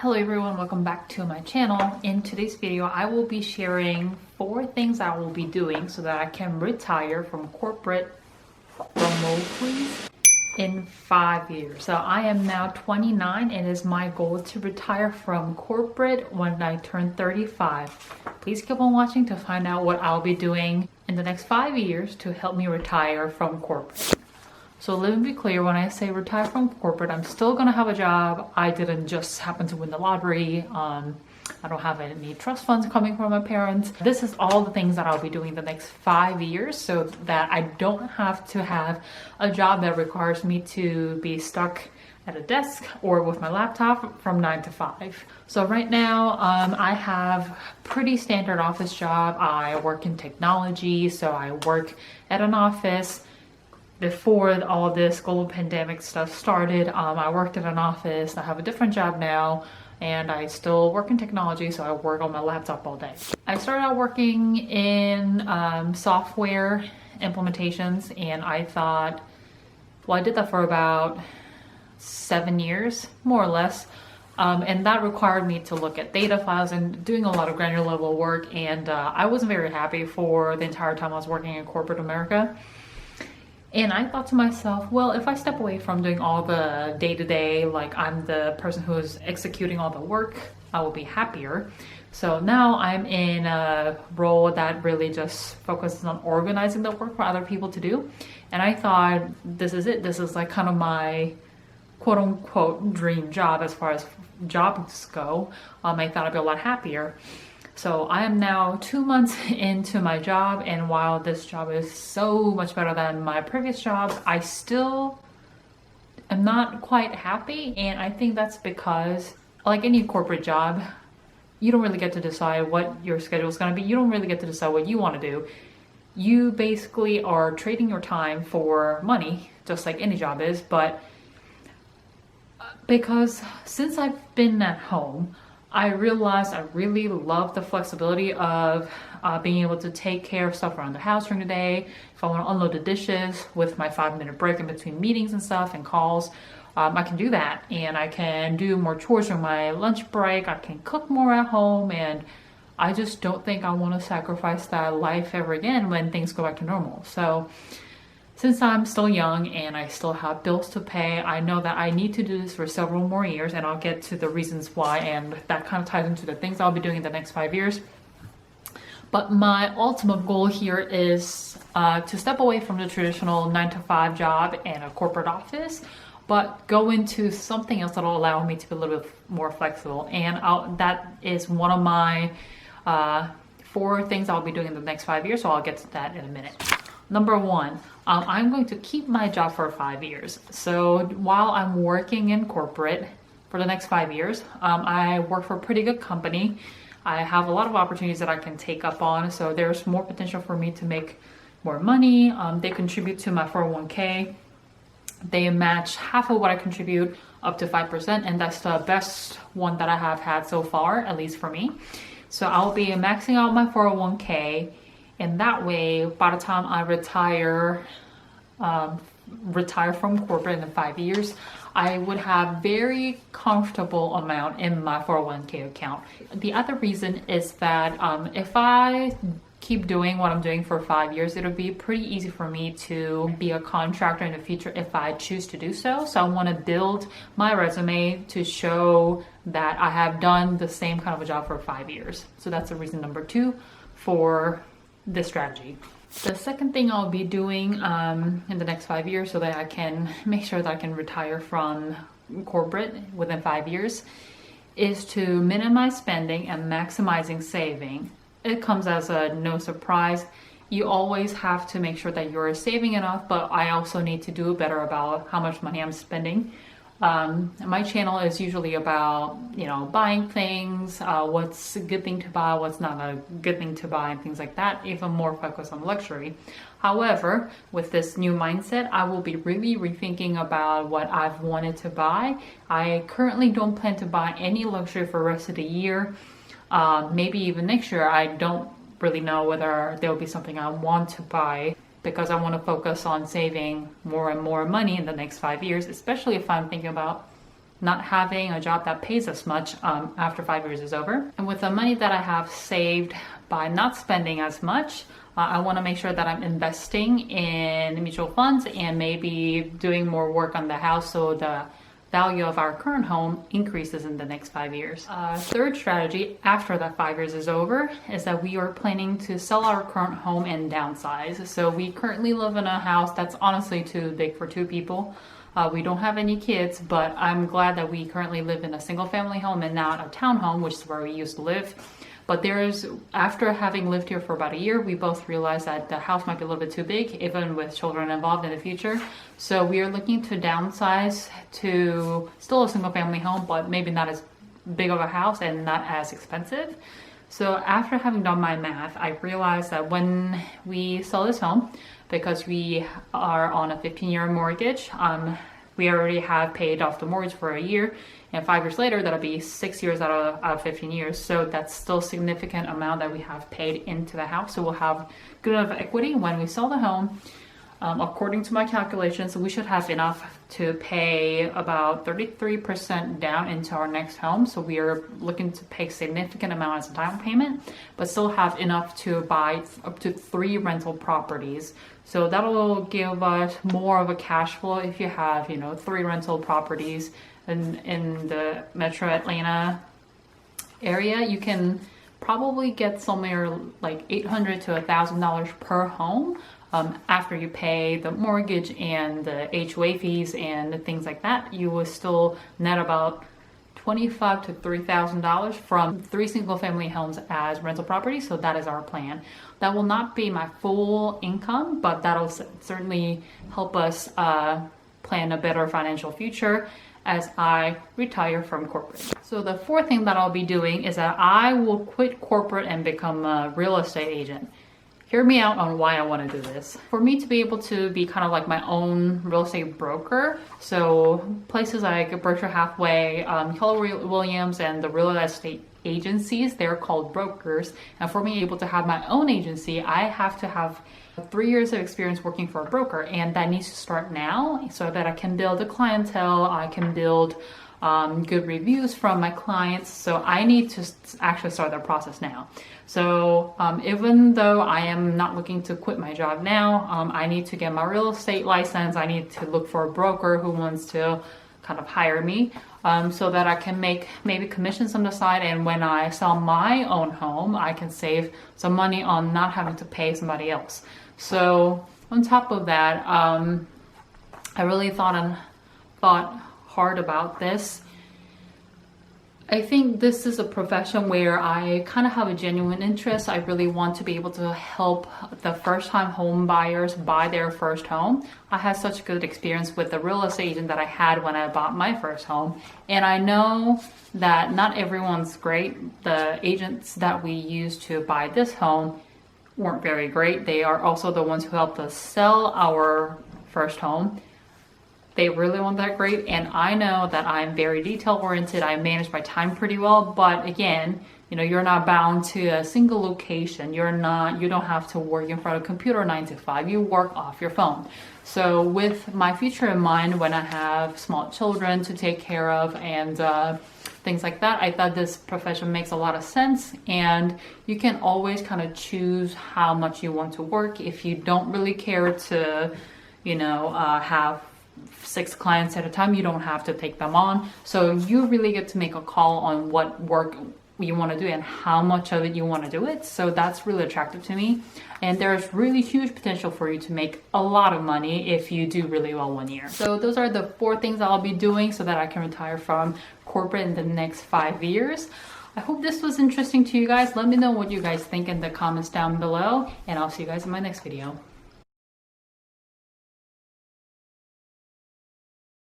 Hello everyone, welcome back to my channel. In today's video, I will be sharing 4 things I will be doing so that I can retire from corporate remotely in 5 years. So I am now 29 and it is my goal to retire from corporate when I turn 35. Please keep on watching to find out what I'll be doing in the next 5 years to help me retire from corporate. So let me be clear, when I say retire from corporate, I'm still gonna have a job. I didn't just happen to win the lottery. I don't have any trust funds coming from my parents. This is all the things that I'll be doing the next 5 years so that I don't have to have a job that requires me to be stuck at a desk or with my laptop from 9 to 5. So right now, I have pretty standard office job. I work in technology, so I work at an office. Before all this global pandemic stuff started, I worked at an office. I have a different job now and I still work in technology, so I work on my laptop all day. I started out working in software implementations and I thought, well, I did that for about 7 years, more or less. And that required me to look at data files and doing a lot of granular level work. And I wasn't very happy for the entire time I was working in corporate America. And I thought to myself, well, if I step away from doing all the day-to-day, like I'm the person who's executing all the work, I will be happier. So now I'm in a role that really just focuses on organizing the work for other people to do. And I thought, this is it. This is like kind of my quote-unquote dream job as far as jobs go. I thought I'd be a lot happier. So I am now 2 months into my job, and while this job is so much better than my previous job, I still am not quite happy. And I think that's because, like any corporate job, you don't really get to decide what your schedule is going to be. You don't really get to decide what you want to do. You basically are trading your time for money, just like any job is. But because since I've been at home, I realized I really love the flexibility of being able to take care of stuff around the house during the day. If I want to unload the dishes with my 5-minute break in between meetings and stuff and calls, I can do that. And I can do more chores during my lunch break. I can cook more at home. And I just don't think I want to sacrifice that life ever again when things go back to normal. So since I'm still young and I still have bills to pay, I know that I need to do this for several more years, and I'll get to the reasons why, and that kind of ties into the things I'll be doing in the next 5 years. But my ultimate goal here is to step away from the traditional 9-to-5 job and a corporate office, but go into something else that'll allow me to be a little bit more flexible. And that is one of my 4 things I'll be doing in the next 5 years, so I'll get to that in a minute. Number 1, I'm going to keep my job for 5 years. So while I'm working in corporate for the next 5 years, I work for a pretty good company. I have a lot of opportunities that I can take up on, so there's more potential for me to make more money. They contribute to my 401k. They match half of what I contribute up to 5%, and that's the best one that I have had so far, at least for me. So I'll be maxing out my 401k. And that way, by the time I retire from corporate in 5 years, I would have very comfortable amount in my 401k account. The other reason is that if I keep doing what I'm doing for 5 years, it'll be pretty easy for me to be a contractor in the future if I choose to do so. So I want to build my resume to show that I have done the same kind of a job for 5 years. So that's the reason number 2 for this strategy. The second thing I'll be doing in the next 5 years so that I can make sure that I can retire from corporate within 5 years is to minimize spending and maximizing saving. It comes as a no surprise. You always have to make sure that you're saving enough, but I also need to do better about how much money I'm spending. My channel is usually about, buying things, what's a good thing to buy, what's not a good thing to buy, and things like that, even more focused on luxury. However, with this new mindset, I will be really rethinking about what I've wanted to buy. I currently don't plan to buy any luxury for the rest of the year. Maybe even next year. I don't really know whether there'll be something I want to buy, because I want to focus on saving more and more money in the next 5 years, especially if I'm thinking about not having a job that pays as much after 5 years is over. And with the money that I have saved by not spending as much, I want to make sure that I'm investing in mutual funds and maybe doing more work on the house so the value of our current home increases in the next 5 years. Third strategy after that 5 years is over is that we are planning to sell our current home and downsize. So we currently live in a house that's honestly too big for 2 people. We don't have any kids, but I'm glad that we currently live in a single family home and not a townhome, which is where we used to live. But after having lived here for about a year, we both realized that the house might be a little bit too big, even with children involved in the future. So we are looking to downsize to still a single family home, but maybe not as big of a house and not as expensive. So after having done my math, I realized that when we sell this home, because we are on a 15-year mortgage, we already have paid off the mortgage for a year, and 5 years later, that'll be 6 years out of 15 years. So that's still a significant amount that we have paid into the house. So we'll have good enough equity when we sell the home. According to my calculations, we should have enough to pay about 33% down into our next home. So we are looking to pay a significant amount as a down payment, but still have enough to buy up to 3 rental properties. So that'll give us more of a cash flow if you have, 3 rental properties in the Metro Atlanta area. You can probably get somewhere like $800 to $1,000 per home. After you pay the mortgage and the HOA fees and things like that, you will still net about $25,000 to $3,000 from 3 single family homes as rental properties. So that is our plan. That will not be my full income, but that'll certainly help us plan a better financial future as I retire from corporate. So the fourth thing that I'll be doing is that I will quit corporate and become a real estate agent. Hear me out on why I want to do this. For me to be able to be kind of like my own real estate broker, so places like Berkshire Hathaway, Keller Williams, and the real estate agencies, they're called brokers. And for me able to have my own agency, I have to have 3 years of experience working for a broker, and that needs to start now so that I can build a clientele, I can build good reviews from my clients. So I need to actually start that process now. So even though I am not looking to quit my job now, I need to get my real estate license. I need to look for a broker who wants to kind of hire me so that I can make maybe commissions on the side. And when I sell my own home, I can save some money on not having to pay somebody else. So on top of that, I really thought hard about this. I think this is a profession where I kind of have a genuine interest. I really want to be able to help the first-time home buyers buy their first home. I had such good experience with the real estate agent that I had when I bought my first home. And I know that not everyone's great. The agents that we used to buy this home weren't very great. They are also the ones who helped us sell our first home. They really weren't that great, and I know that I'm very detail oriented. I manage my time pretty well, but again, you're not bound to a single location. You don't have to work in front of a computer 9 to 5. You work off your phone. So with my future in mind, when I have small children to take care of and things like that, I thought this profession makes a lot of sense, and you can always kind of choose how much you want to work. If you don't really care to, have 6 clients at a time, you don't have to take them on. So you really get to make a call on what work you want to do and how much of it you want to do it. So that's really attractive to me. And there's really huge potential for you to make a lot of money if you do really well 1 year. So those are the 4 things I'll be doing so that I can retire from corporate in the next 5 years. I hope this was interesting to you guys. Let me know what you guys think in the comments down below, and I'll see you guys in my next video.